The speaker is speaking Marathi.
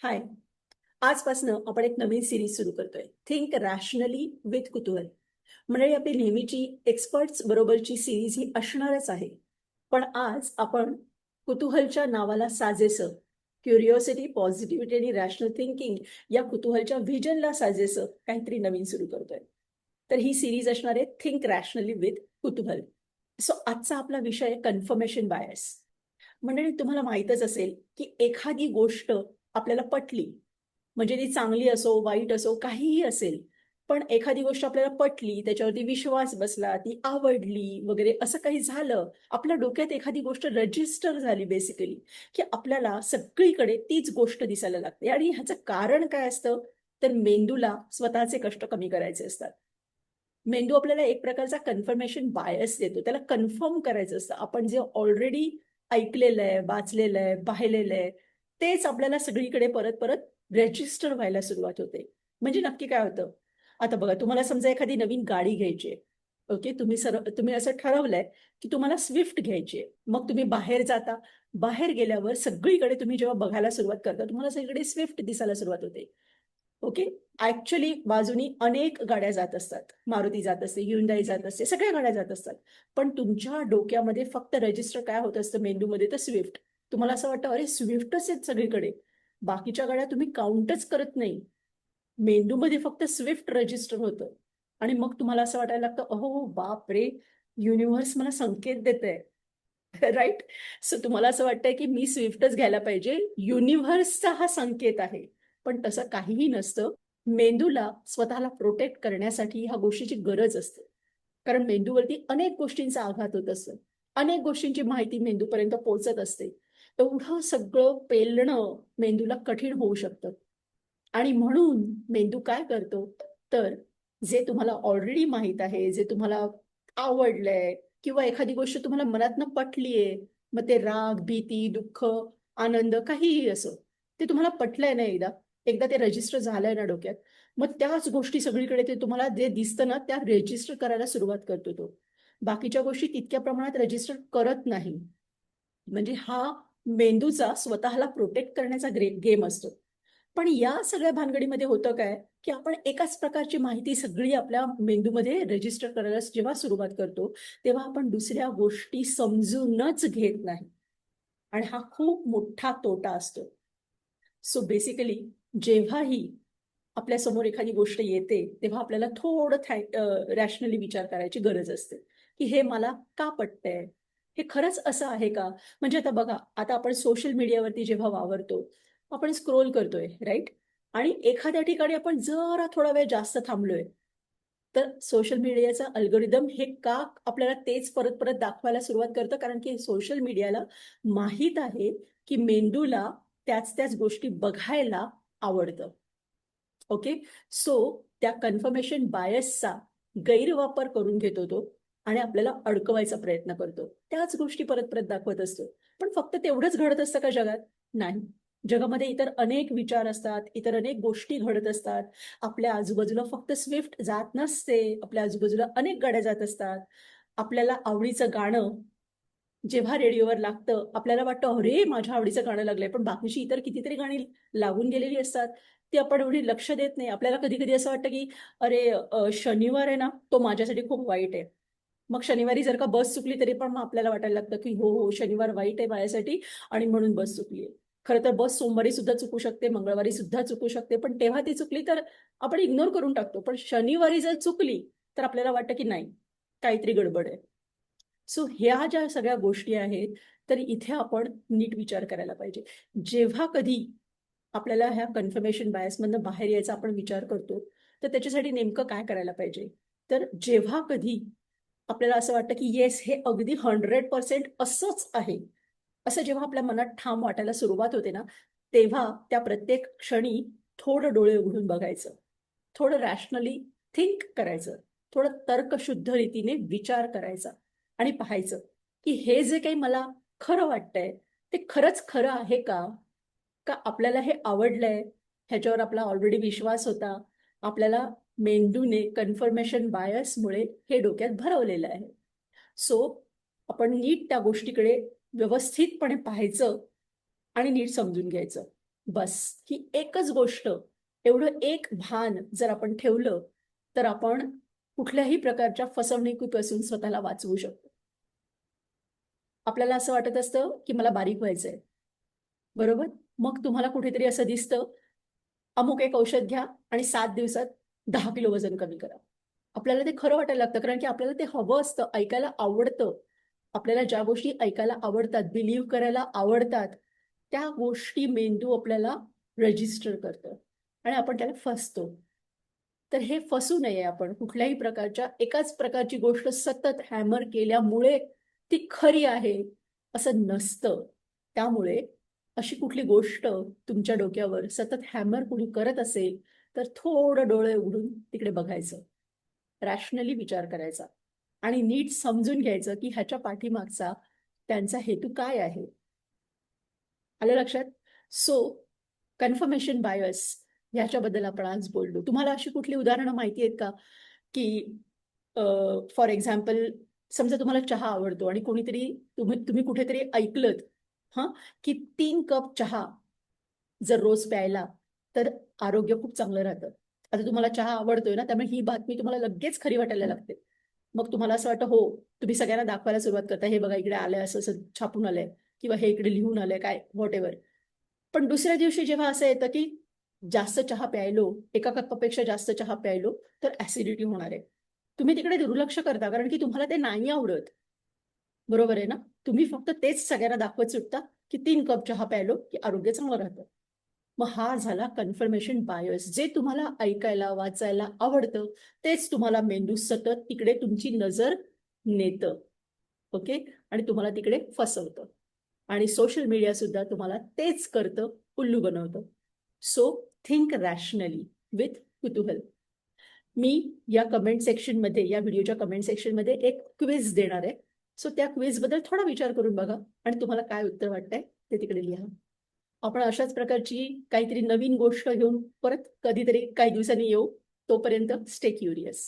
हाय. आजपासनं आपण एक नवीन सिरीज सुरू करतोय, थिंक रॅशनली विथ कुतूहल. म्हणजे आपली नेहमीची एक्सपर्ट्स बरोबरची सिरीज ही असणारच आहे. पण आज आपण कुतूहलच्या नावाला साजेसं, क्युरिओसिटी, पॉझिटिव्हिटी आणि रॅशनल थिंकिंग या कुतूहलच्या व्हिजनला साजेसं काहीतरी नवीन सुरू करतोय. तर ही सिरीज असणार आहे थिंक रॅशनली विथ कुतूहल. सो आजचा आपला विषय आहे कन्फर्मेशन बायस. म्हणजे तुम्हाला माहीतच असेल की एखादी गोष्ट आपल्याला पटली, म्हणजे ती चांगली असो, वाईट असो, काहीही असेल. पण एखादी गोष्ट आपल्याला पटली, त्याच्यावरती विश्वास बसला, ती आवडली वगैरे असं काही झालं, आपल्या डोक्यात एखादी गोष्ट रजिस्टर झाली बेसिकली, की आपल्याला सगळीकडे तीच गोष्ट दिसायला लागते. आणि ह्याचं कारण काय असतं? तर मेंदूला स्वतःचे कष्ट कमी करायचे असतात. मेंदू आपल्याला एक प्रकारचा कन्फर्मेशन बायस देतो. त्याला कन्फर्म करायचं असतं. आपण जे ऑलरेडी ऐकलेलं आहे, वाचलेलं आहे, पाहिलेलं आहे, तेच आपल्याला सगळीकडे परत-परत रजिस्टर व्हायला सुरुवात होते. म्हणजे नक्की काय होतं? आता बघा, तुम्हाला समजा एखादी नवीन गाडी घ्यायची आहे. ओके. तुम्ही असं ठरवलंय, की तुम्हाला स्विफ्ट घ्यायची आहे. मग तुम्ही बाहेर जाता. बाहेर गेल्यावर सगळीकडे तुम्ही जेव्हा बघायला सुरुवात करता, तुम्हाला सगळीकडे स्विफ्ट दिसायला सुरुवात होते. ओके. ॲक्चुअली बाजूनी अनेक गाड्या जात असतात. मारुती जात असते, Hyundai जात असते, सगळ्या गाड्या जात असतात. पण तुमच्या डोक्यामध्ये फक्त रजिस्टर काय होत असतं मेंदूमध्ये, तर स्विफ्ट. तुम्हाला असं वाटतं, अरे स्विफ्टच आहेत सगळीकडे. बाकीच्या गाड्या तुम्ही काउंटच करत नाही. मेंदूमध्ये फक्त स्विफ्ट रजिस्टर होतं. आणि मग तुम्हाला असं वाटायला लागतं, अहो बापरे! युनिव्हर्स मला संकेत देतंय. राइट? सो तुम्हाला असं वाटतंय, की मी स्विफ्टच घ्यायला पाहिजे. युनिव्हर्सचा हा संकेत आहे. पण तसं काहीही नसतं. मेंदूला स्वतःला प्रोटेक्ट करण्यासाठी ह्या गोष्टीची गरज असते. कारण मेंदूवरती अनेक गोष्टींचा आघात होत असतो. अनेक गोष्टींची माहिती मेंदूपर्यंत पोहोचत असते. एवढं सगळं पेलणं मेंदूला कठीण होऊ शकतं. आणि म्हणून मेंदू काय करतो, तर जे तुम्हाला ऑलरेडी माहीत आहे, जे तुम्हाला आवडलंय किंवा एखादी गोष्ट तुम्हाला मनातनं पटलीये, मग ते राग, भीती, दुःख, आनंद काहीही असो, ते तुम्हाला पटलंय ना एकदा, एकदा ते रजिस्टर झालंय ना डोक्यात, मग त्याच गोष्टी सगळीकडे ते तुम्हाला जे दिसतं ना, त्या रजिस्टर करायला सुरुवात करतो तो. बाकीच्या गोष्टी तितक्या प्रमाणात रजिस्टर करत नाही. म्हणजे हा मेंदूचा स्वतःला प्रोटेक्ट करण्याचा गेम असतो. पण या सगळ्या भानगडीमध्ये होतं काय, की आपण एकाच प्रकारची माहिती सगळी आपल्या मेंदूमध्ये रजिस्टर करायला जेव्हा सुरुवात करतो, तेव्हा आपण दुसऱ्या गोष्टी समजूनच घेत नाही. आणि हा खूप मोठा तोटा असतो. सो बेसिकली जेव्हाही आपल्यासमोर एखादी गोष्ट येते, तेव्हा आपल्याला थोडं रॅशनली विचार करायची गरज असते, की हे मला का पटतंय? हे खरंच असं आहे का? म्हणजे आता बघा, आता आपण सोशल मीडियावरती जेव्हा वावरतो, आपण स्क्रोल करतोय, राइट? आणि एखाद्या ठिकाणी आपण जरा थोडा वेळ जास्त थांबलोय, तर सोशल मीडियाचा अल्गोरिदम हे का आपल्याला तेच परत-परत दाखवायला सुरुवात करतं? कारण की सोशल मीडियाला माहीत आहे, की मेंदूला त्याच-त्याच गोष्टी बघायला आवडतं. ओके. सो त्या कन्फर्मेशन बायसचा गैरवापर करून घेतो तो आणि आपल्याला अडकवायचा प्रयत्न करतो. त्याच गोष्टी परत-परत दाखवत असतो. पण फक्त तेवढंच घडत असतं का जगात? नाही. जगामध्ये इतर अनेक विचार असतात, इतर अनेक गोष्टी घडत असतात. आपल्या आजूबाजूला फक्त स्विफ्ट जात नसते. आपल्या आजूबाजूला अनेक गाड्या जात असतात. आपल्याला आवडीचं गाणं जेव्हा रेडिओवर लागतं, आपल्याला वाटतं, "अरे, माझ्या आवडीचं गाणं लागलंय." पण बाकीची इतर कितीतरी गाणी लागून गेलेली असतात. ती आपण एवढी लक्ष देत नाही. आपल्याला कधी-कधी असं वाटतं, की "अरे, शनिवार आहे ना, तो माझ्यासाठी खूप वाईट आहे." मग शनिवारी जर का बस चुकली, तरी पण मग आपल्याला वाटायला लागतं, की "हो, हो, शनिवार वाईट आहे माझ्यासाठी आणि म्हणून बस चुकली आहे." खरं तर बस सोमवारी सुद्धा चुकू शकते, मंगळवारी सुद्धा चुकू शकते. पण तेव्हा ती चुकली तर आपण इग्नोर करून टाकतो. पण शनिवारी जर चुकली, तर आपल्याला वाटतं, की नाही, काहीतरी गडबड आहे. सो ह्या ज्या सगळ्या गोष्टी आहेत, तर इथे आपण नीट विचार करायला पाहिजे. जेव्हा कधी आपल्याला ह्या कन्फर्मेशन बायसमधनं बाहेर यायचा आपण विचार करतो, तर त्याच्यासाठी नेमकं काय करायला पाहिजे? तर जेव्हा कधी आपल्याला असं वाटतं, की येस, हे अगदी 100% असंच आहे. असं जेव्हा आपल्या मनात ठाम वाटायला सुरुवात होते ना, तेव्हा त्या प्रत्येक क्षणी थोडं डोळे उघडून बघायचं. थोडं रॅशनली थिंक करायचं. थोडं तर्कशुद्ध रीतीने विचार करायचा आणि पाहायचं, की हे जे काही मला खरं वाटतंय, ते खरंच खरं आहे का? का आपल्याला हे आवडलंय, ह्याच्यावर आपला ऑलरेडी विश्वास होता. आपल्याला मेंदूने कन्फर्मेशन बायसमुळे हे डोक्यात भरवलेलं आहे. सो आपण नीट त्या गोष्टीकडे व्यवस्थितपणे पाहायचं आणि नीट समजून घ्यायचं. बस ही एकच गोष्ट, एवढं एक भान जर आपण ठेवलं, तर आपण कुठल्याही प्रकारच्या फसवणुकीपासून स्वतःला वाचवू शकतो. आपल्याला असं वाटत असतं, की मला बारीक व्हायचंय, बरोबर? मग तुम्हाला कुठेतरी असं दिसतं, अमुक एक औषध घ्या आणि 7 दिवसात 10 किलो वजन कमी करा. आपल्याला ते खरं वाटायला लागतं, कारण की आपल्याला ते हवं असतं, ऐकायला आवडतं. आपल्याला ज्या गोष्टी ऐकायला आवडतात, बिलीव्ह करायला आवडतात, त्या गोष्टी मेंदू आपल्याला रजिस्टर करतं आणि आपण त्याला फसतो. तर हे फसू नये आपण. कुठल्याही प्रकारच्या एकाच प्रकारची गोष्ट सतत हॅमर केल्यामुळे ती खरी आहे, असं नसतं. त्यामुळे अशी कुठली गोष्ट तुमच्या डोक्यावर सतत हॅमर कुणी करत असेल, तर थोडं डोळे उघडून तिकडे बघायचं. रॅशनली विचार करायचा आणि नीट समजून घ्यायचं, की ह्याच्या पाठीमागचा त्यांचा हेतू काय आहे. आलं लक्षात? सो कन्फर्मेशन बायस ह्याच्याबद्दल आपण आज बोललो. तुम्हाला अशी कुठली उदाहरणं माहिती आहेत का? की फॉर एक्झाम्पल समजा तुम्हाला चहा आवडतो आणि कोणीतरी तुम्ही कुठेतरी ऐकलत हां, की 3 कप चहा जर रोज प्यायला, तर आरोग्य खूप चांगलं राहतं. आता तुम्हाला चहा आवडतोय ना, त्यामुळे ही बातमी तुम्हाला लगेच खरी वाटायला लागते. मग तुम्हाला असं वाटतं हो, तुम्ही सगळ्यांना दाखवायला सुरुवात करता, "हे बघा इकडे आलंय, असं-असं छापून आलंय" किंवा "हे इकडे लिहून आलंय" काय व्हॉटएव्हर. पण दुसऱ्या दिवशी जेव्हा असं येतं, की जास्त चहा प्यायलो, एका कपापेक्षा जास्त चहा प्यायलो, तर ॲसिडिटी होणार आहे. तुम्ही तिकडे दुर्लक्ष करता, कारण की तुम्हाला ते नाही आवडत. बरोबर आहे ना? तुम्ही फक्त तेच सगळ्यांना दाखवत सुटता, की 3 कप चहा प्यायलो, की आरोग्य चांगलं राहतं. मग हा झाला कन्फर्मेशन बायस. जे तुम्हाला ऐकायला, वाचायला आवडतं, तेच तुम्हाला मेंदू सतत तिकडे तुमची नजर नेतं. ओके? आणि तुम्हाला तिकडे फसवतं. आणि सोशल मीडिया सुद्धा तुम्हाला तेच करतं, उल्लू बनवतं. सो थिंक रॅशनली विथ कुतूहल. मी या कमेंट सेक्शनमध्ये, या व्हिडिओच्या कमेंट सेक्शनमध्ये एक क्विज देणार आहे. सो त्या क्विझबद्दल थोडा विचार करून बघा आणि तुम्हाला काय उत्तर वाटतंय ते तिकडे लिहा. आपण अशाच प्रकारची काहीतरी नवीन गोष्ट घेऊन परत कधीतरी काही दिवसांनी येऊ. तोपर्यंत स्टे क्युरियस.